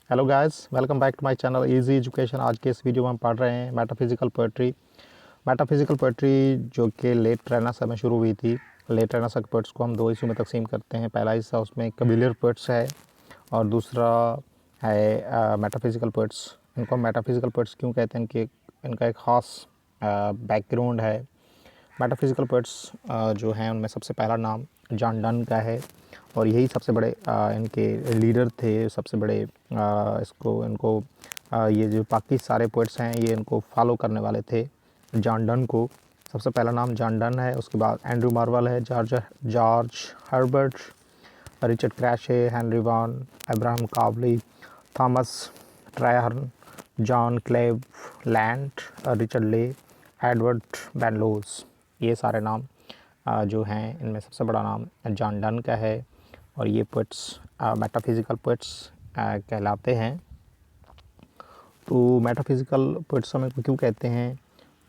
Hello guys, welcome back to my channel easy education. आज के इस वीडियो में हम पढ़ रहे हैं मेटाफिज़िकल पोएट्री। मेटाफिज़िकल पोएट्री जो कि लेट रेनेसां में शुरू हुई थी। लेट रेनेसां के पोएट्स को हम दो हिस्सों में तकसीम करते हैं। पहला हिस्सा उसमें कबीलियर पोएट्स है और दूसरा है मेटाफिज़िकल पोएट्स। इनको हम मेटाफिज़िकल पोएट्स क्यों कहते हैं कि इनका एक ख़ास बैकग्राउंड है। मेटाफिज़िकल पोएट्स जो हैं उनमें सबसे पहला नाम जॉन डन का है और यही सबसे बड़े इनके लीडर थे, सबसे बड़े इनको ये जो बाकी सारे पोएट्स हैं ये इनको फॉलो करने वाले थे जॉन डन को। सबसे पहला नाम जॉन डन है, उसके बाद एंड्रू मार्वल है, George Herbert, Richard Crashaw, Henry Vaughan, Abraham Cowley, Thomas Traherne, John Cleveland, Richard Leigh, Edward Benlowes. ये सारे नाम जो हैं इनमें सबसे बड़ा नाम जॉन डन का है और ये पोएट्स मेटाफिज़िकल पोएट्स कहलाते हैं। तो मेटाफिज़िकल पोएट्स हम इनको क्यों कहते हैं?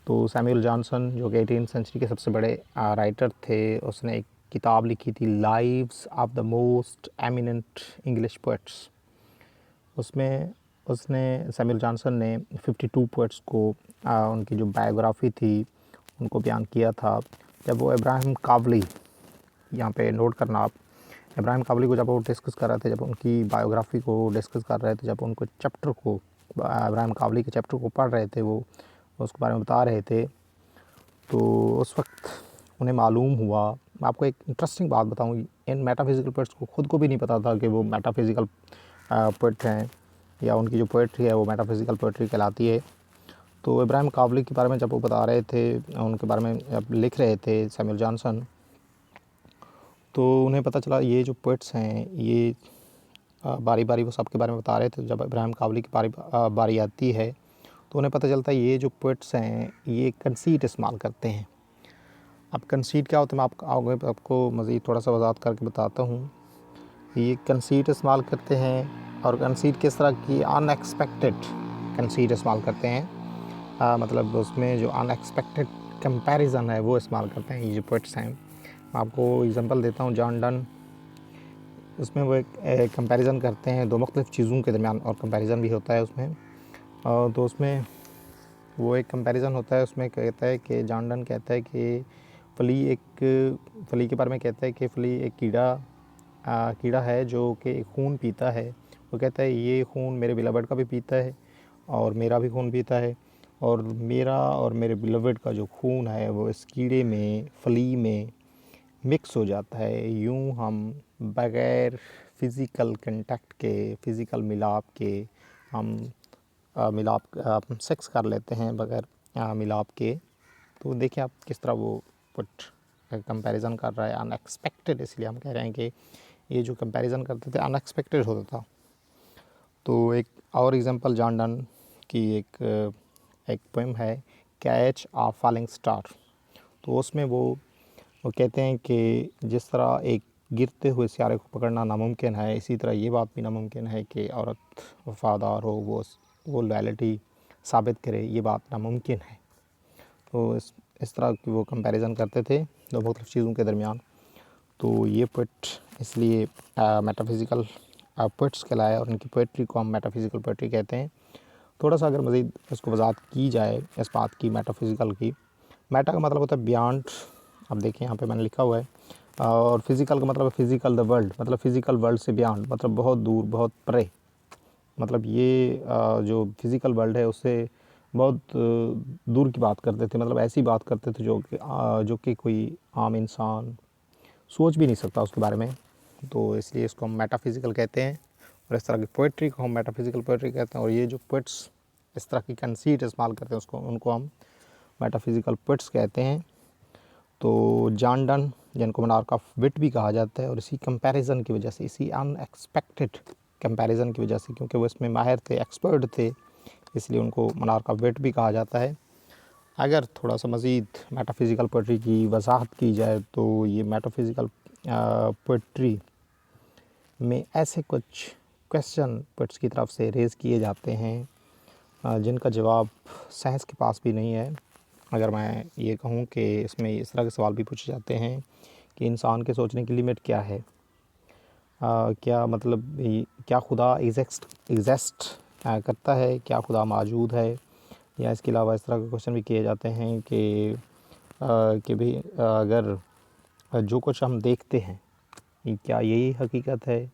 तो सैमुअल जॉनसन जो कि 18th सेंचुरी के सबसे बड़े राइटर थे, उसने एक किताब लिखी थी lives of the most eminent English poets. उसमें उसने सैमुअल जॉनसन ने 52 पोएट्स को उनकी जो बायोग्राफ़ी थी उनको बयान किया था। जब वो इब्राहिम कावली, यहाँ पे नोट करना आप, इब्राहिम कावली को जब वो डिस्कस कर रहे थे, जब उनकी बायोग्राफ़ी को डिस्कस कर रहे थे, जब उनको चैप्टर को इब्राहिम कावली के चैप्टर को पढ़ रहे थे, वो उसके बारे में बता रहे थे, तो उस वक्त उन्हें मालूम हुआ। मैं आपको एक इंटरेस्टिंग बात बताऊँ, इन मेटाफिज़िकल पोएट्स को खुद को भी नहीं पता था कि वो मेटाफिज़िकल पोएट हैं या उनकी जो पोएट्री है वो मेटाफिज़िकल पोएट्री कहलाती है। तो इब्राहिम कावली के बारे में जब वो बता रहे थे, उनके बारे में जब लिख रहे थे सैमुअल जॉनसन, तो उन्हें पता चला ये जो पोएट्स हैं ये बारी बारी वो सबके बारे में बता रहे थे। जब इब्राहिम कावली की बारी आती है तो उन्हें पता चलता है ये जो पोएट्स हैं ये कंसीट इस्तेमाल करते हैं। अब कंसीट क्या होता है मैं आपको मज़ीद थोड़ा सा वजाहत करके बताता हूँ। ये कंसीट इस्तेमाल करते हैं और कंसीट किस तरह की अनएक्सपेक्टेड कंसीट इस्तेमाल करते हैं। मतलब उसमें जो अनएक्सपेक्टेड कंपैरिजन है वो इस्तेमाल करते हैं ये जो पोएट्स हैं। मैं आपको एग्जांपल देता हूँ जॉन डन। उसमें वो एक कंपैरिजन करते हैं दो मुख्तलिफ़ चीज़ों के दरमियान और कंपैरिजन भी होता है उसमें। तो उसमें वो एक कंपैरिजन होता है, उसमें कहता है कि जॉन डन कहता है कि फ़ली के बारे में कहता है कि फ़ली एक कीड़ा है जो कि खून पीता है। वो कहता है ये खून मेरे बिलवड का भी पीता है और मेरा भी खून पीता है और मेरा और मेरे बिलवड का जो खून है वो इस कीड़े में, फ़ली में मिक्स हो जाता है। यूँ हम बग़ैर फ़िज़िकल कांटेक्ट के, फ़िज़िकल मिलाप के हम सेक्स कर लेते हैं बग़ैर मिलाप के। तो देखिए आप किस तरह वो पुट कंपैरिजन कर रहा है अनएक्सपेक्टेड, इसलिए हम कह रहे हैं कि ये जो कंपैरिजन करते थे अनएक्सपेक्टेड होता था। तो एक और एग्जांपल जॉन डन की एक पोएम है कैच आ फॉलिंग स्टार। तो उसमें वो कहते हैं कि जिस तरह एक गिरते हुए सितारे को पकड़ना नामुमकिन है, इसी तरह ये बात भी नामुमकिन है कि औरत वफ़ादार हो, वो लॉयल्टी साबित करे, ये बात नामुमकिन है। तो इस तरह की वो कंपैरिजन करते थे दो मुख्तलिफ़ चीज़ों के दरमियान। तो ये पोएट इसलिए मेटाफिज़िकल पोएट्स कहलाए और इनकी पोएट्री को हम मेटाफिज़िकल पोएट्री कहते हैं। थोड़ा सा अगर मज़ीद इसको वजाहत की जाए इस बात की मेटाफिज़िकल की, मेटा का मतलब होता है बियॉन्ड। अब देखिए यहाँ पे मैंने लिखा हुआ है। और फिज़िकल का मतलब है फिज़िकल द वर्ल्ड, मतलब फ़िज़िकल वर्ल्ड से बियॉन्ड, मतलब बहुत दूर, बहुत परे। मतलब ये जो फिज़िकल वर्ल्ड है उससे बहुत दूर की बात करते थे, मतलब ऐसी बात करते थे जो कि कोई आम इंसान सोच भी नहीं सकता उसके बारे में। तो इसलिए इसको हम मेटाफिज़िकल कहते हैं और इस तरह की पोएट्री को हम मेटाफिज़िकल पोएट्री कहते हैं। और ये जो पोएट्स इस तरह की कंसीट इस्तेमाल करते हैं उनको हम मेटाफिज़िकल पोएट्स कहते हैं। तो जॉन डन जिनको मोनार्क ऑफ विट भी कहा जाता है और इसी कंपैरिजन की वजह से, इसी अनएक्सपेक्टेड कंपैरिजन की वजह से, क्योंकि वो इसमें माहिर थे, एक्सपर्ट थे, इसलिए उनको मोनार्क ऑफ विट भी कहा जाता है। अगर थोड़ा सा मज़ीद मेटाफिज़िकल पोएट्री की वजाहत की जाए तो ये मेटाफिज़िकल पोएट्री में ऐसे कुछ क्वेश्चन पोएट्स की तरफ से रेज़ किए जाते हैं जिनका जवाब साइंस के पास भी नहीं है। अगर मैं ये कहूँ कि इसमें इस तरह के सवाल भी पूछे जाते हैं कि इंसान के सोचने की लिमिट क्या है, क्या मतलब क्या खुदा एग्जिस्ट करता है, क्या खुदा मौजूद है, या इसके अलावा इस तरह के क्वेश्चन भी किए जाते हैं कि भाई अगर जो कुछ हम देखते हैं क्या यही हकीकत है,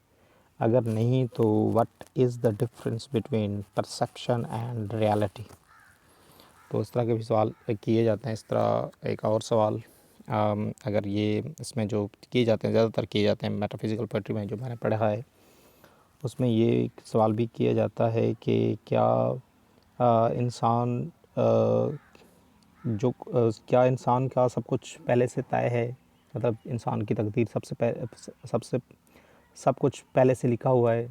अगर नहीं तो what is the difference between perception and reality. तो इस तरह के भी सवाल किए जाते हैं। इस तरह एक और सवाल अगर ये इसमें जो किए जाते हैं, ज़्यादातर किए जाते हैं मेटाफिज़िकल पोएट्री में जो मैंने पढ़ा है, उसमें ये एक सवाल भी किया जाता है कि क्या इंसान क्या इंसान का सब कुछ पहले से तय है, मतलब इंसान की तकदीर सबसे सब कुछ पहले से लिखा हुआ है,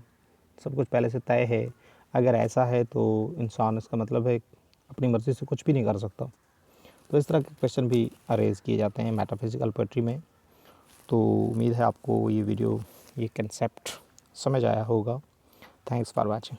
सब कुछ पहले से तय है। अगर ऐसा है तो इंसान, इसका मतलब है, अपनी मर्ज़ी से कुछ भी नहीं कर सकता। तो इस तरह के क्वेश्चन भी अरेज़ किए जाते हैं मेटाफिज़िकल पोएट्री में। तो उम्मीद है आपको ये वीडियो, ये कंसेप्ट समझ आया होगा। Thanks for watching.